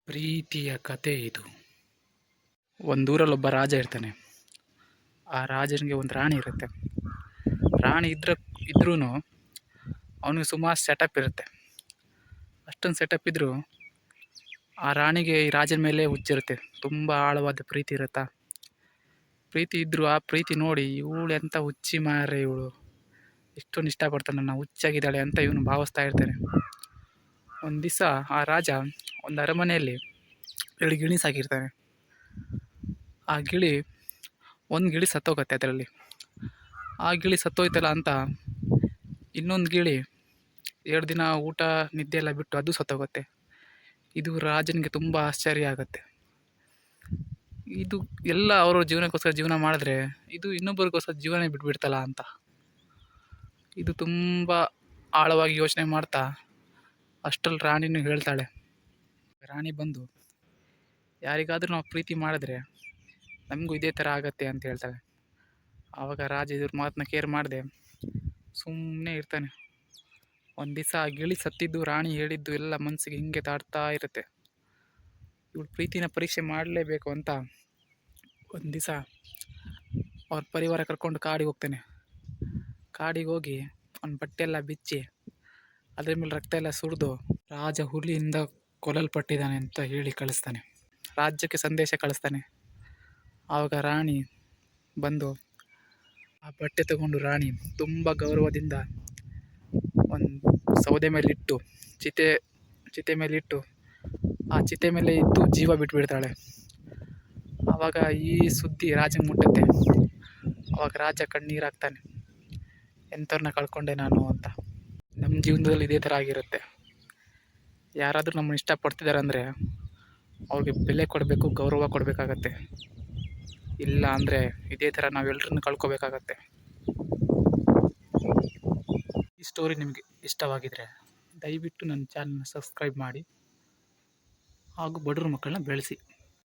ಪ್ರೀತಿಯ ಕತೆ ಇದು. ಒಂದೂರಲ್ಲೊಬ್ಬ ರಾಜ ಇರ್ತಾನೆ. ಆ ರಾಜನಿಗೆ ಒಂದು ರಾಣಿ ಇರುತ್ತೆ. ರಾಣಿ ಇದ್ರೂ ಅವನಿಗೆ ಸುಮಾರು ಸೆಟಪ್ ಇರುತ್ತೆ. ಅಷ್ಟೊಂದು ಸೆಟಪ್ ಇದ್ದರೂ ಆ ರಾಣಿಗೆ ಈ ರಾಜನ ಮೇಲೆ ಹುಚ್ಚಿರುತ್ತೆ. ತುಂಬ ಆಳವಾದ ಪ್ರೀತಿ ಇರುತ್ತಾ. ಪ್ರೀತಿ ಇದ್ದರೂ ಆ ಪ್ರೀತಿ ನೋಡಿ ಇವಳು ಎಂಥ ಹುಚ್ಚಿ ಮಾರ್ರೆ, ಇವಳು ಇಷ್ಟೊಂದು ಇಷ್ಟಪಡ್ತಾನೆ, ನನ್ನ ಹುಚ್ಚಾಗಿದ್ದಾಳೆ ಅಂತ ಇವನು ಭಾವಿಸ್ತಾ ಇರ್ತಾನೆ. ಒಂದು ದಿವಸ ಆ ರಾಜ ಒಂದು ಅರಮನೆಯಲ್ಲಿ 2 ಗಿಣಿ ಸಾಕಿರ್ತಾನೆ. ಆ ಗಿಳಿ ಒಂದು ಗಿಳಿ ಸತ್ತೋಗುತ್ತೆ. ಅದರಲ್ಲಿ ಆ ಗಿಳಿ ಸತ್ತೋಯ್ತಲ್ಲ ಅಂತ ಇನ್ನೊಂದು ಗಿಳಿ 2 ದಿನ ಊಟ ನಿದ್ದೆ ಎಲ್ಲ ಬಿಟ್ಟು ಅದು ಸತ್ತೋಗುತ್ತೆ. ಇದು ರಾಜನಿಗೆ ತುಂಬ ಆಶ್ಚರ್ಯ ಆಗುತ್ತೆ. ಇದು ಎಲ್ಲ ಅವ್ರ ಜೀವನಕ್ಕೋಸ್ಕರ ಜೀವನ ಮಾಡಿದ್ರೆ ಇದು ಇನ್ನೊಬ್ಬರಿಗೋಸ್ಕರ ಜೀವನ ಬಿಟ್ಬಿಡ್ತಲ್ಲ ಅಂತ ಇದು ತುಂಬ ಆಳವಾಗಿ ಯೋಚನೆ ಮಾಡ್ತಾ ಅಷ್ಟರಲ್ಲಿ ರಾಣಿನೂ ಹೇಳ್ತಾಳೆ. ರಾಣಿ ಬಂದು, ಯಾರಿಗಾದ್ರೂ ನಾವು ಪ್ರೀತಿ ಮಾಡಿದ್ರೆ ನಮಗೂ ಇದೇ ಥರ ಆಗತ್ತೆ ಅಂತ ಹೇಳ್ತಾಳೆ. ಆವಾಗ ರಾಜ ಇದ್ರ ಮಾತನ್ನ ಕೇರ್ ಮಾಡದೆ ಸುಮ್ಮನೆ ಇರ್ತಾನೆ. ಒಂದು ದಿವಸ ಆ ಗಿಳಿ ಸತ್ತಿದ್ದು ರಾಣಿ ಹೇಳಿದ್ದು ಎಲ್ಲ ಮನಸ್ಸಿಗೆ ಹಿಂಗೆ ತಾಡ್ತಾ ಇರುತ್ತೆ. ಇವಳು ಪ್ರೀತಿನ ಪರೀಕ್ಷೆ ಮಾಡಲೇಬೇಕು ಅಂತ ಒಂದು ದಿವಸ ಅವ್ರ ಪರಿವಾರ ಕರ್ಕೊಂಡು ಕಾಡಿಗೆ ಹೋಗ್ತಾನೆ. ಕಾಡಿಗೆ ಹೋಗಿ ಅವ್ನ ಬಟ್ಟೆ ಎಲ್ಲ ಬಿಚ್ಚಿ ಅದ್ರ ಮೇಲೆ ರಕ್ತ ಎಲ್ಲ ಸುರಿದು ರಾಜ ಹುಲಿಯಿಂದ ಕೊಲ್ಲಲ್ಪಟ್ಟಿದ್ದಾನೆ ಅಂತ ಹೇಳಿ ಕಳಿಸ್ತಾನೆ. ರಾಜ್ಯಕ್ಕೆ ಸಂದೇಶ ಕಳಿಸ್ತಾನೆ. ಆವಾಗ ರಾಣಿ ಬಂದು ಆ ಬಟ್ಟೆ ತಗೊಂಡು ರಾಣಿ ತುಂಬ ಗೌರವದಿಂದ ಒಂದು ಸೌದೆ ಮೇಲಿಟ್ಟು ಚಿತೆ ಮೇಲಿಟ್ಟು ಆ ಚಿತೆ ಮೇಲೆ ಇದ್ದು ಜೀವ ಬಿಟ್ಬಿಡ್ತಾಳೆ. ಆವಾಗ ಈ ಸುದ್ದಿ ರಾಜಂಗೆ ಮುಟ್ಟುತ್ತೆ. ಆವಾಗ ರಾಜ ಕಣ್ಣೀರು ಹಾಕ್ತಾನೆ, ಎಂಥವ್ರನ್ನ ಕಳ್ಕೊಂಡೆ ನಾನು ಅಂತ. ನಮ್ಮ ಜೀವನದಲ್ಲಿ ಇದೇ ಥರ ಆಗಿರುತ್ತೆ. ಯಾರಾದರೂ ನಮ್ಮನ್ನು ಇಷ್ಟಪಡ್ತಿದ್ದಾರೆ ಅಂದರೆ ಅವ್ರಿಗೆ ಬೆಲೆ ಕೊಡಬೇಕು, ಗೌರವ ಕೊಡಬೇಕಾಗತ್ತೆ. ಇಲ್ಲ ಅಂದರೆ ಇದೇ ಥರ ನಾವೆಲ್ಲರನ್ನು ಕಳ್ಕೊಬೇಕಾಗತ್ತೆ. ಈ ಸ್ಟೋರಿ ನಿಮಗೆ ಇಷ್ಟವಾಗಿದ್ದರೆ ದಯವಿಟ್ಟು ನನ್ನ ಚಾನಲ್ನ ಸಬ್ಸ್ಕ್ರೈಬ್ ಮಾಡಿ ಹಾಗೂ ಬಡವ್ರ ಮಕ್ಕಳನ್ನ ಬೆಳೆಸಿ.